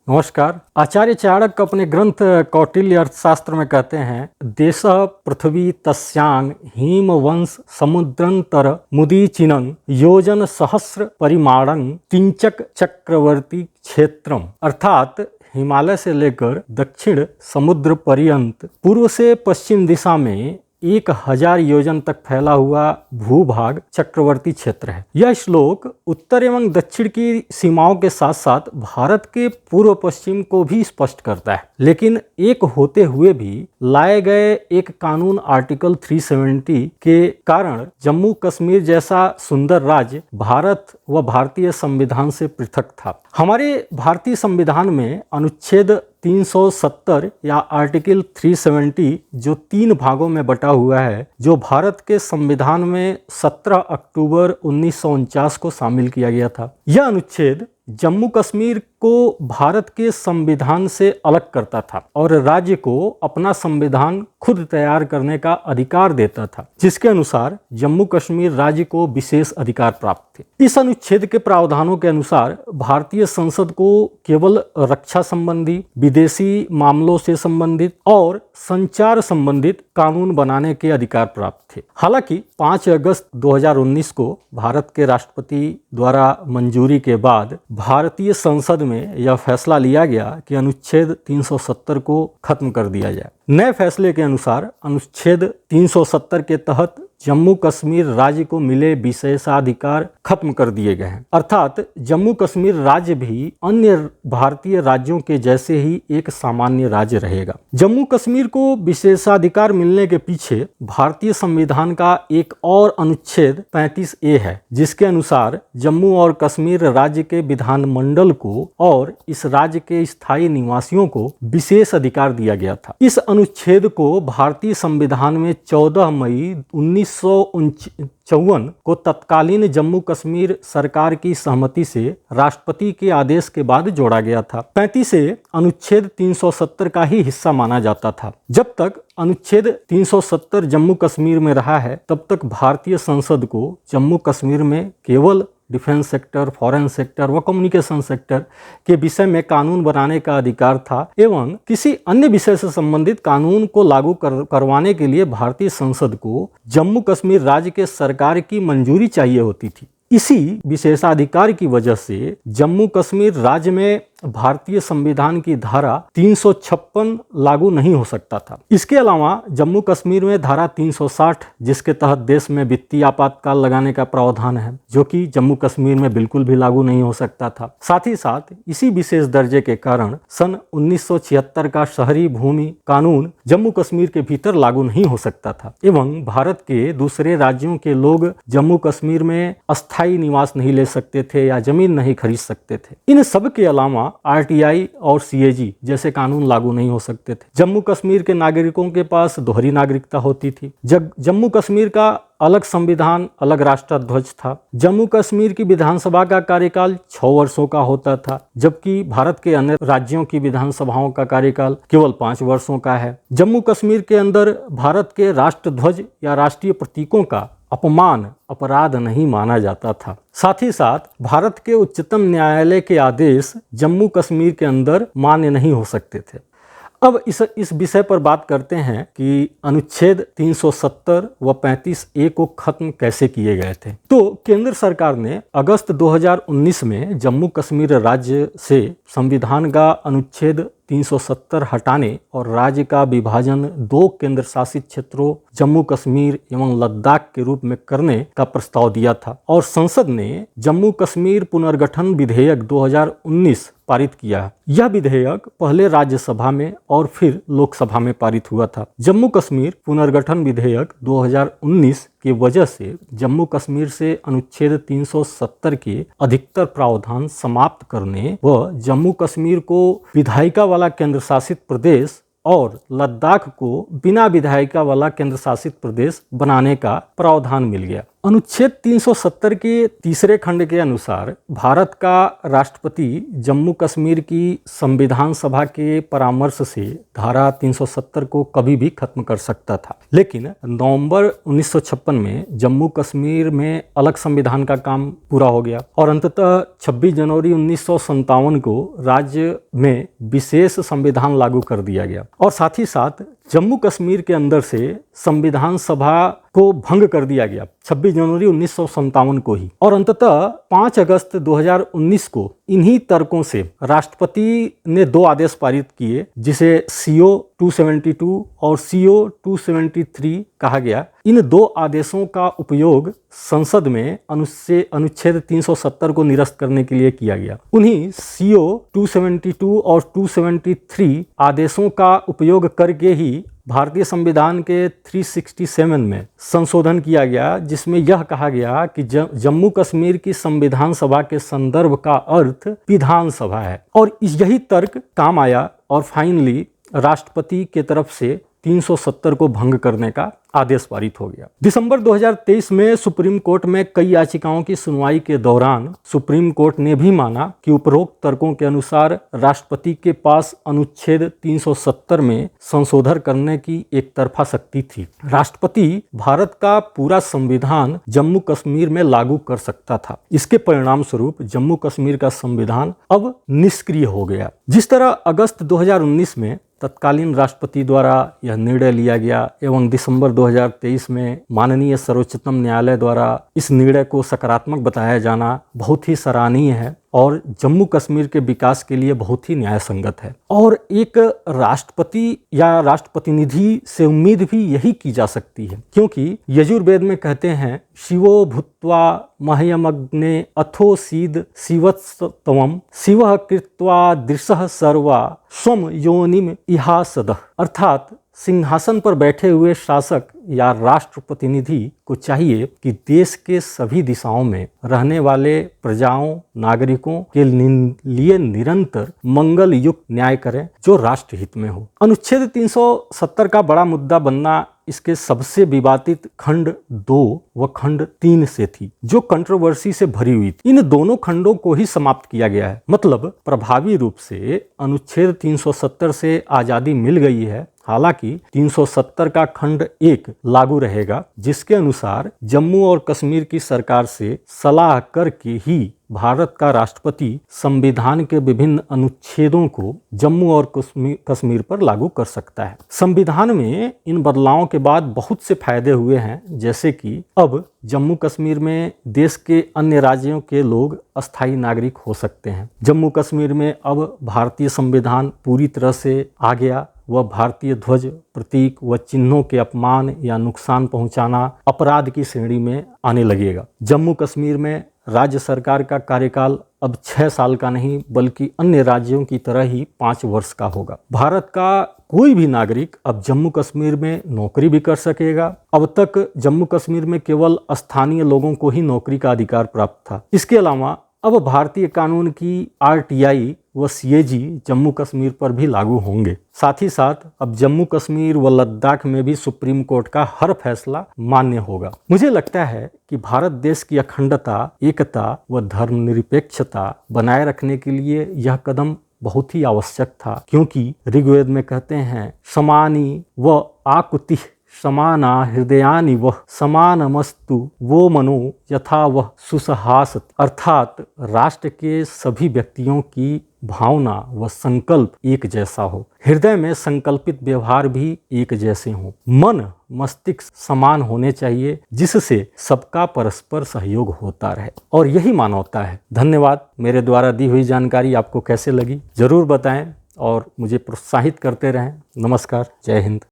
नमस्कार। आचार्य चाणक्य अपने ग्रंथ कौटिल्य अर्थशास्त्र में कहते हैं, देशः पृथ्वी तस्यांग हिमवंश समुद्रंतर मुदीचिनं योजन सहस्र परिमाणं किंचक चक्रवर्ती क्षेत्रम। अर्थात हिमालय से लेकर दक्षिण समुद्र पर्यंत पूर्व से पश्चिम दिशा में 1000 योजन तक फैला हुआ भूभाग चक्रवर्ती क्षेत्र है। यह श्लोक उत्तर एवं दक्षिण की सीमाओं के साथ साथ भारत के पूर्व पश्चिम को भी स्पष्ट करता है, लेकिन एक होते हुए भी लाए गए एक कानून आर्टिकल 370 के कारण जम्मू कश्मीर जैसा सुंदर राज्य भारत व भारतीय संविधान से पृथक था। हमारे भारतीय संविधान में अनुच्छेद 370 या आर्टिकल 370 जो 3 भागों में बटा हुआ है, जो भारत के संविधान में 17 अक्टूबर 1949 को शामिल किया गया था। यह अनुच्छेद जम्मू कश्मीर को भारत के संविधान से अलग करता था और राज्य को अपना संविधान खुद तैयार करने का अधिकार देता था, जिसके अनुसार जम्मू कश्मीर राज्य को विशेष अधिकार प्राप्त थे। इस अनुच्छेद के प्रावधानों के अनुसार भारतीय संसद को केवल रक्षा संबंधी, विदेशी मामलों से संबंधित और संचार संबंधित कानून बनाने के अधिकार प्राप्त थे। हालांकि 5 अगस्त 2019 को भारत के राष्ट्रपति द्वारा मंजूरी के बाद भारतीय संसद में यह फैसला लिया गया कि अनुच्छेद 370 को खत्म कर दिया जाए। नए फैसले के अनुसार अनुच्छेद 370 के तहत जम्मू कश्मीर राज्य को मिले विशेषाधिकार खत्म कर दिए गए हैं, अर्थात जम्मू कश्मीर राज्य भी अन्य भारतीय राज्यों के जैसे ही एक सामान्य राज्य रहेगा। जम्मू कश्मीर को विशेषाधिकार मिलने के पीछे भारतीय संविधान का एक और अनुच्छेद 35A है, जिसके अनुसार जम्मू और कश्मीर राज्य के विधानमंडल को और इस राज्य के स्थायी निवासियों को विशेष अधिकार दिया गया था। इस अनुच्छेद को भारतीय संविधान में 14 मई 1954 को तत्कालीन जम्मू कश्मीर सरकार की सहमति से राष्ट्रपति के आदेश के बाद जोड़ा गया था। 35A अनुच्छेद 370 का ही हिस्सा माना जाता था। जब तक अनुच्छेद 370 जम्मू कश्मीर में रहा है, तब तक भारतीय संसद को जम्मू कश्मीर में केवल डिफेंस सेक्टर, फॉरेन सेक्टर व कम्युनिकेशन सेक्टर के विषय में कानून बनाने का अधिकार था एवं किसी अन्य विषय से संबंधित कानून को लागू करवाने के लिए भारतीय संसद को जम्मू कश्मीर राज्य के सरकार की मंजूरी चाहिए होती थी। इसी विशेषाधिकार की वजह से जम्मू कश्मीर राज्य में भारतीय संविधान की धारा 356 लागू नहीं हो सकता था। इसके अलावा जम्मू कश्मीर में धारा 360, जिसके तहत देश में वित्तीय आपातकाल लगाने का प्रावधान है, जो कि जम्मू कश्मीर में बिल्कुल भी लागू नहीं हो सकता था। साथ ही साथ इसी विशेष दर्जे के कारण सन 1976 का शहरी भूमि कानून जम्मू कश्मीर के भीतर लागू नहीं हो सकता था एवं भारत के दूसरे राज्यों के लोग जम्मू कश्मीर में अस्थायी निवास नहीं ले सकते थे या जमीन नहीं खरीद सकते थे। इन सब के अलावा RTI और CAG जैसे कानून लागू नहीं हो सकते थे। जम्मू कश्मीर के नागरिकों के पास दोहरी नागरिकता होती थी। जम्मू कश्मीर का अलग संविधान, अलग राष्ट्रध्वज था। जम्मू कश्मीर की विधानसभा का कार्यकाल 6 वर्षों का होता था, जबकि भारत के अन्य राज्यों की विधानसभाओं का कार्यकाल केवल 5 वर्षों का है। जम्मू कश्मीर के अंदर भारत के राष्ट्रध्वज या राष्ट्रीय प्रतीकों का अपमान अपराध नहीं माना जाता था। साथ ही साथ भारत के उच्चतम न्यायालय के आदेश जम्मू कश्मीर के अंदर मान्य नहीं हो सकते थे। अब इस विषय पर बात करते हैं कि अनुच्छेद 370 व 35A को खत्म कैसे किए गए थे। तो केंद्र सरकार ने अगस्त 2019 में जम्मू कश्मीर राज्य से संविधान का अनुच्छेद 370 हटाने और राज्य का विभाजन 2 केंद्र शासित क्षेत्रों जम्मू कश्मीर एवं लद्दाख के रूप में करने का प्रस्ताव दिया था और संसद ने जम्मू कश्मीर पुनर्गठन विधेयक 2019 पारित किया। यह विधेयक पहले राज्यसभा में और फिर लोकसभा में पारित हुआ था। जम्मू कश्मीर पुनर्गठन विधेयक 2019 की वजह से जम्मू कश्मीर से अनुच्छेद 370 के अधिकतर प्रावधान समाप्त करने व जम्मू कश्मीर को विधायिका वाला केंद्र शासित प्रदेश और लद्दाख को बिना विधायिका वाला केंद्र शासित प्रदेश बनाने का प्रावधान मिल गया। अनुच्छेद 370 के तीसरे खंड के अनुसार भारत का राष्ट्रपति जम्मू कश्मीर की संविधान सभा के परामर्श से धारा 370 को कभी भी खत्म कर सकता था, लेकिन नवंबर 1956 में जम्मू कश्मीर में अलग संविधान का काम पूरा हो गया और अंततः 26 जनवरी 1957 को राज्य में विशेष संविधान लागू कर दिया गया और साथ ही साथ जम्मू कश्मीर के अंदर से संविधान सभा को भंग कर दिया गया 26 जनवरी 1957 को ही। और अंततः 5 अगस्त 2019 को इन्हीं तर्कों से राष्ट्रपति ने 2 आदेश पारित किए, जिसे CO 272 और CO 273 कहा गया। इन 2 आदेशों का उपयोग संसद में अनुच्छेद 370 को निरस्त करने के लिए किया गया। उन्हीं CO 272 और 273 आदेशों का उपयोग करके ही भारतीय संविधान के 367 में संशोधन किया गया, जिसमें यह कहा गया कि जम्मू कश्मीर की संविधान सभा के संदर्भ का अर्थ विधानसभा है। और यही तर्क काम आया और फाइनली राष्ट्रपति के तरफ से 370 को भंग करने का आदेश पारित हो गया। दिसंबर 2023 में सुप्रीम कोर्ट में कई याचिकाओं की सुनवाई के दौरान सुप्रीम कोर्ट ने भी माना कि उपरोक्त तर्कों के अनुसार राष्ट्रपति के पास अनुच्छेद 370 में संशोधन करने की एक तरफा शक्ति थी। राष्ट्रपति भारत का पूरा संविधान जम्मू कश्मीर में लागू कर सकता था। इसके परिणाम स्वरूप जम्मू कश्मीर का संविधान अब निष्क्रिय हो गया। जिस तरह अगस्त 2019 में तत्कालीन राष्ट्रपति द्वारा यह निर्णय लिया गया एवं दिसंबर 2023 में माननीय सर्वोच्चतम न्यायालय द्वारा इस निर्णय को सकारात्मक बताया जाना बहुत ही सराहनीय है और जम्मू कश्मीर के विकास के लिए बहुत ही न्याय संगत है। और एक राष्ट्रपति या राष्ट्रप्रतिनिधि से उम्मीद भी यही की जा सकती है, क्योंकि यजुर्वेद में कहते हैं शिवो भूत्वा मह्यमग्ने अथो सीद शिवत्सवम शिवः कृत्वा दृशः सर्वा स्वम योनिम इहासदः। अर्थात सिंहासन पर बैठे हुए शासक या राष्ट्र प्रतिनिधि को चाहिए कि देश के सभी दिशाओं में रहने वाले प्रजाओं नागरिकों के लिए निरंतर मंगल युक्त न्याय करें जो राष्ट्र हित में हो। अनुच्छेद 370 का बड़ा मुद्दा बनना इसके सबसे विवादित खंड 2 व खंड 3 से थी, जो कंट्रोवर्सी से भरी हुई थी। इन दोनों खंडों को ही समाप्त किया गया है, मतलब प्रभावी रूप से अनुच्छेद 370 से आजादी मिल गई है। हालांकि 370 का खंड 1 लागू रहेगा, जिसके अनुसार जम्मू और कश्मीर की सरकार से सलाह करके ही भारत का राष्ट्रपति संविधान के विभिन्न अनुच्छेदों को जम्मू और कश्मीर पर लागू कर सकता है। संविधान में इन बदलावों के बाद बहुत से फायदे हुए हैं, जैसे कि अब जम्मू कश्मीर में देश के अन्य राज्यों के लोग अस्थायी नागरिक हो सकते हैं। जम्मू कश्मीर में अब भारतीय संविधान पूरी तरह से आ गया। वह भारतीय ध्वज प्रतीक व चिन्हों के अपमान या नुकसान पहुंचाना अपराध की श्रेणी में आने लगेगा। जम्मू कश्मीर में राज्य सरकार का कार्यकाल अब 6 साल का नहीं बल्कि अन्य राज्यों की तरह ही 5 वर्ष का होगा। भारत का कोई भी नागरिक अब जम्मू कश्मीर में नौकरी भी कर सकेगा। अब तक जम्मू कश्मीर में केवल स्थानीय लोगों को ही नौकरी का अधिकार प्राप्त था। इसके अलावा अब भारतीय कानून की RTI व CAG जम्मू कश्मीर पर भी लागू होंगे। साथ ही साथ अब जम्मू कश्मीर व लद्दाख में भी सुप्रीम कोर्ट का हर फैसला मान्य होगा। मुझे लगता है कि भारत देश की अखंडता, एकता व धर्मनिरपेक्षता बनाए रखने के लिए यह कदम बहुत ही आवश्यक था, क्योंकि ऋग्वेद में कहते हैं समानी व आकुति समाना हृदयानि वह समानमस्तु वो मनो यथा वह सुसहासत। अर्थात राष्ट्र के सभी व्यक्तियों की भावना व संकल्प एक जैसा हो, हृदय में संकल्पित व्यवहार भी एक जैसे हो, मन मस्तिष्क समान होने चाहिए, जिससे सबका परस्पर सहयोग होता रहे, और यही मानवता है। धन्यवाद। मेरे द्वारा दी हुई जानकारी आपको कैसे लगी जरूर बताएं और मुझे प्रोत्साहित करते रहें। नमस्कार। जय हिंद।